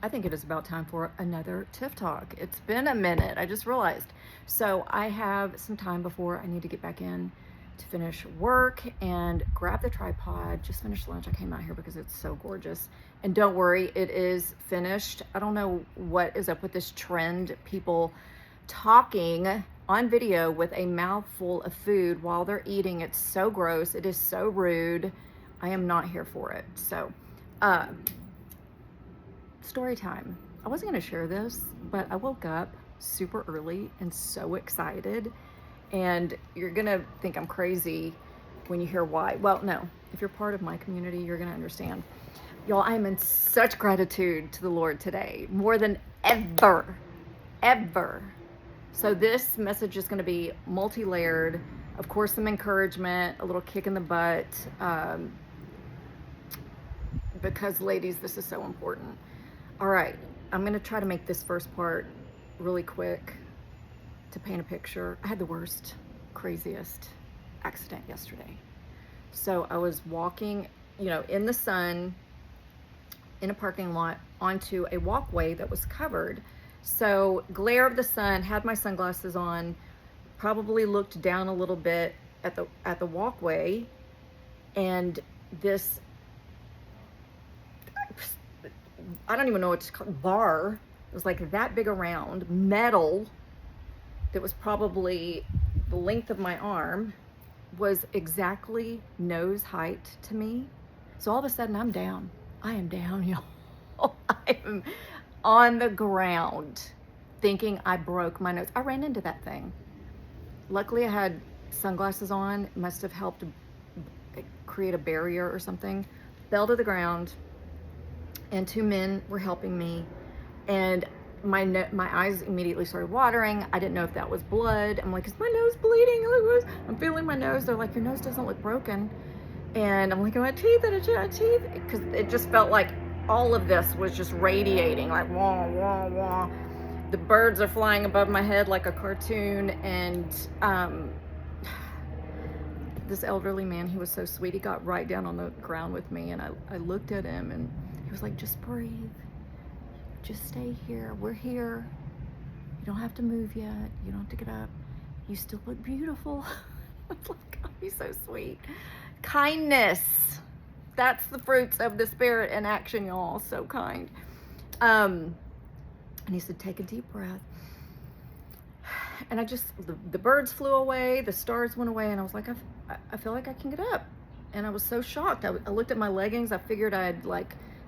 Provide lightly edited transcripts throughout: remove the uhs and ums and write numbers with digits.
I think it is about time for another Tiff Talk. It's been a minute, I just realized. So I have some time before I need to get back in to finish work and grab the tripod. Just finished lunch. I came out here because it's so gorgeous. And don't worry, it is finished. I don't know what is up with this trend, people talking on video with a mouthful of food while they're eating. It's so gross. It is so rude. I am not here for it. So, story time. I wasn't going to share this, but I woke up super early and so excited. And you're going to think I'm crazy when you hear why. Well, no. If you're part of my community, you're going to understand. Y'all, I'm in such gratitude to the Lord today, more than ever, ever. So this message is going to be multi-layered. Of course, some encouragement, a little kick in the butt, because ladies, this is so important. All right, I'm going to try to make this first part really quick to paint a picture. I had the worst, craziest accident yesterday. So I was walking, in the sun in a parking lot onto a walkway that was covered. So glare of the sun, had my sunglasses on, probably looked down a little bit at the walkway, and this, I don't even know what it's called, bar. It was like that big around, metal, that was probably the length of my arm, was exactly nose height to me. So all of a sudden I'm down. I am down, y'all. I am on the ground thinking I broke my nose. I ran into that thing. Luckily I had sunglasses on. It must have helped create a barrier or something. Fell to the ground, and two men were helping me, and my eyes immediately started watering. I didn't know if that was blood. I'm like, is my nose bleeding? I'm feeling my nose. They're like, your nose doesn't look broken. And I'm like, my teeth, because it just felt like all of this was just radiating, like wah, wah, wah. The birds are flying above my head like a cartoon, and this elderly man, he was so sweet. He got right down on the ground with me, and I looked at him, and he was like, just breathe. Just stay here. We're here. You don't have to move yet. You don't have to get up. You still look beautiful. I was like, oh, he's so sweet. Kindness. That's the fruits of the Spirit in action, y'all. So kind. And he said, take a deep breath. And the birds flew away, the stars went away, and I was like, I feel like I can get up. And I was so shocked. I looked at my leggings. I figured I'd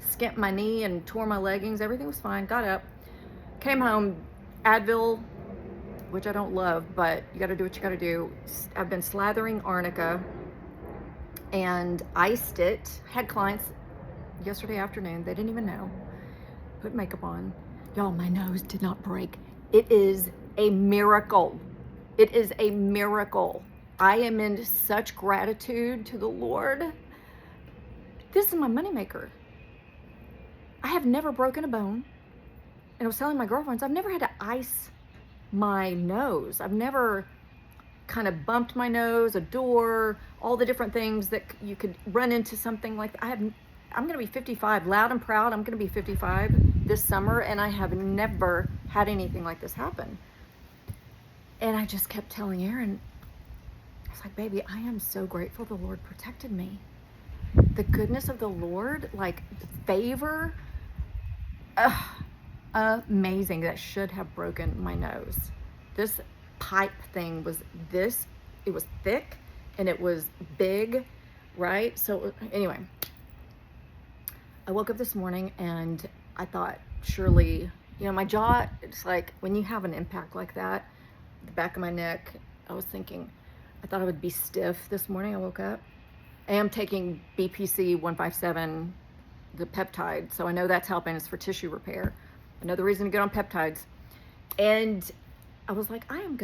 skimped my knee and tore my leggings. Everything was fine. Got up, came home, Advil, which I don't love, but you got to do what you got to do. I've been slathering arnica and iced it. Had clients yesterday afternoon. They didn't even know. Put makeup on. Y'all, my nose did not break. It is a miracle. It is a miracle. I am in such gratitude to the Lord. This is my moneymaker. I have never broken a bone. And I was telling my girlfriends, I've never had to ice my nose. I've never kind of bumped my nose, a door, all the different things that you could run into something like that. I'm going to be 55, loud and proud. I'm going to be 55 this summer, and I have never had anything like this happen. And I just kept telling Aaron, I was like, baby, I am so grateful the Lord protected me. The goodness of the Lord, like the favor, amazing. That should have broken my nose. This pipe thing was it was thick and it was big, right? So anyway, I woke up this morning and I thought, surely, my jaw, it's like when you have an impact like that, the back of my neck, I was thinking, I thought I would be stiff this morning. I woke up. I am taking BPC 157, the peptide, so I know that's helping. It's for tissue repair. Another reason to get on peptides. And I was like, I had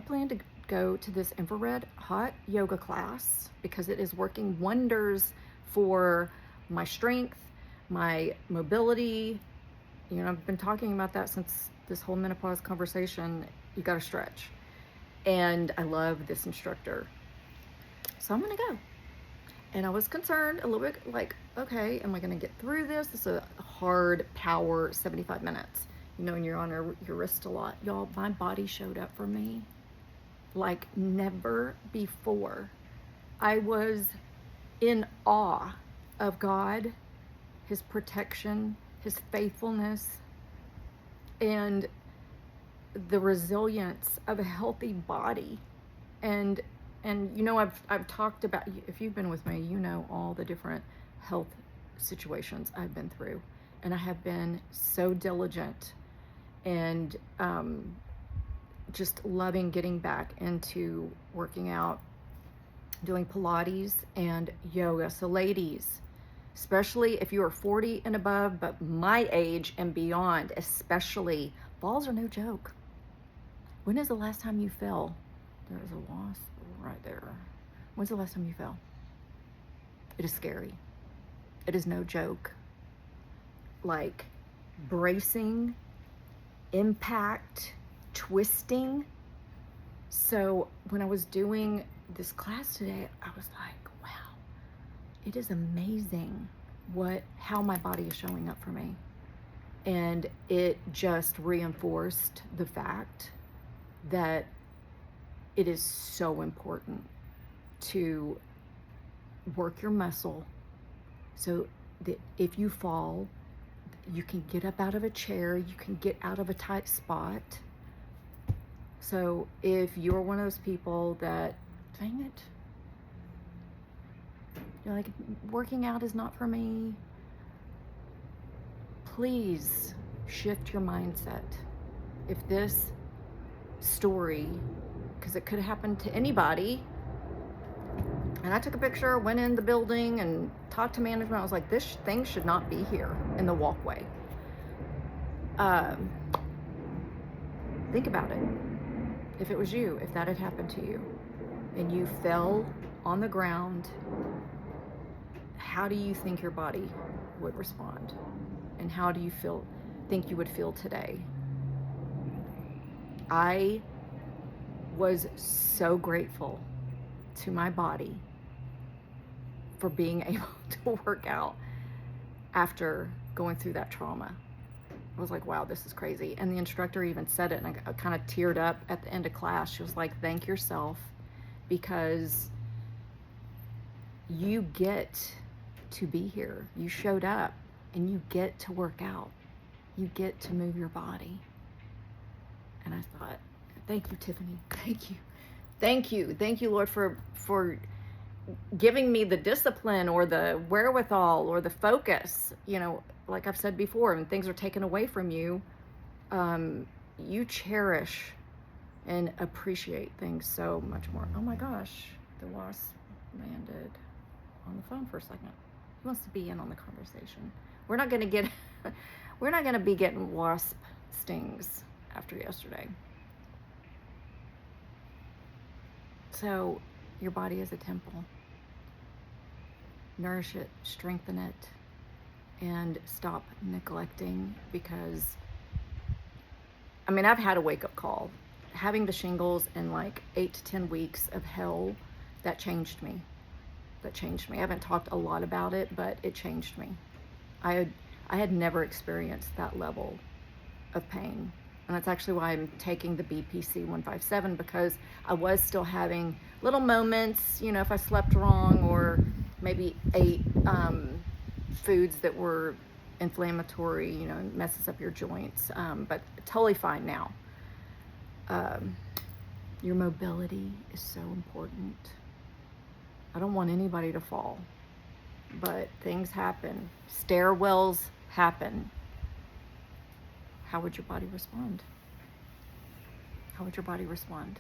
planned to go to this infrared hot yoga class because it is working wonders for my strength, my mobility. I've been talking about that since this whole menopause conversation. You got to stretch. And I love this instructor. So I'm going to go. And I was concerned a little bit, like, okay, am I going to get through this? This is a hard power 75 minutes. You know, and you're on your wrist a lot. Y'all, my body showed up for me like never before. I was in awe of God, his protection, his faithfulness, and the resilience of a healthy body. And you know, I've talked about, if you've been with me, you know all the different health situations I've been through, and I have been so diligent and just loving getting back into working out, doing Pilates and yoga. So ladies, especially if you are 40 and above, but my age and beyond, especially, falls are no joke. When is the last time you fell? There is a wasp right there. When's the last time you fell? It is scary. It is no joke. Like bracing, impact, twisting. So when I was doing this class today, I was like, wow, it is amazing how my body is showing up for me. And it just reinforced the fact that it is so important to work your muscle so that if you fall, you can get up out of a chair, you can get out of a tight spot. So if you're one of those people that, dang it, you're like, working out is not for me, please shift your mindset. If this story, because it could have happened to anybody, and I took a picture, went in the building and talked to management. I was like, this thing should not be here in the walkway. Think about it. If it was you, if that had happened to you and you fell on the ground, how do you think your body would respond? And how do you think you would feel today? I was so grateful to my body for being able to work out after going through that trauma. I was like, wow, this is crazy. And the instructor even said it, and I kind of teared up at the end of class. She was like, thank yourself, because you get to be here. You showed up and you get to work out. You get to move your body. And I thought, thank you, Tiffany. Thank you. Thank you. Thank you, Lord, for giving me the discipline or the wherewithal or the focus. You know, like I've said before, when things are taken away from you, you cherish and appreciate things so much more. Oh my gosh, the wasp landed on the phone for a second. He wants to be in on the conversation. We're not going to be getting wasp stings after yesterday. So your body is a temple. Nourish it, strengthen it, and stop neglecting, because I mean, I've had a wake-up call. Having the shingles in like 8 to 10 weeks of hell, that changed me. I haven't talked a lot about it, but it changed me. I had never experienced that level of pain. And that's actually why I'm taking the BPC 157, because I was still having little moments, you know, if I slept wrong or maybe ate foods that were inflammatory, you know, messes up your joints, but totally fine now. Your mobility is so important. I don't want anybody to fall, but things happen. Stairwells happen. How would your body respond? How would your body respond?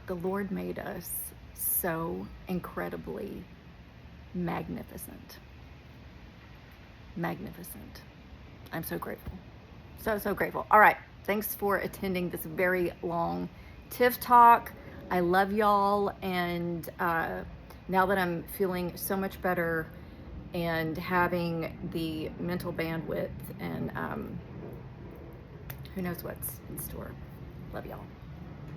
The Lord made us so incredibly magnificent. Magnificent. I'm so grateful. So grateful. All right. Thanks for attending this very long Tiff Talk. I love y'all. And now that I'm feeling so much better and having the mental bandwidth, and who knows what's in store. Love y'all.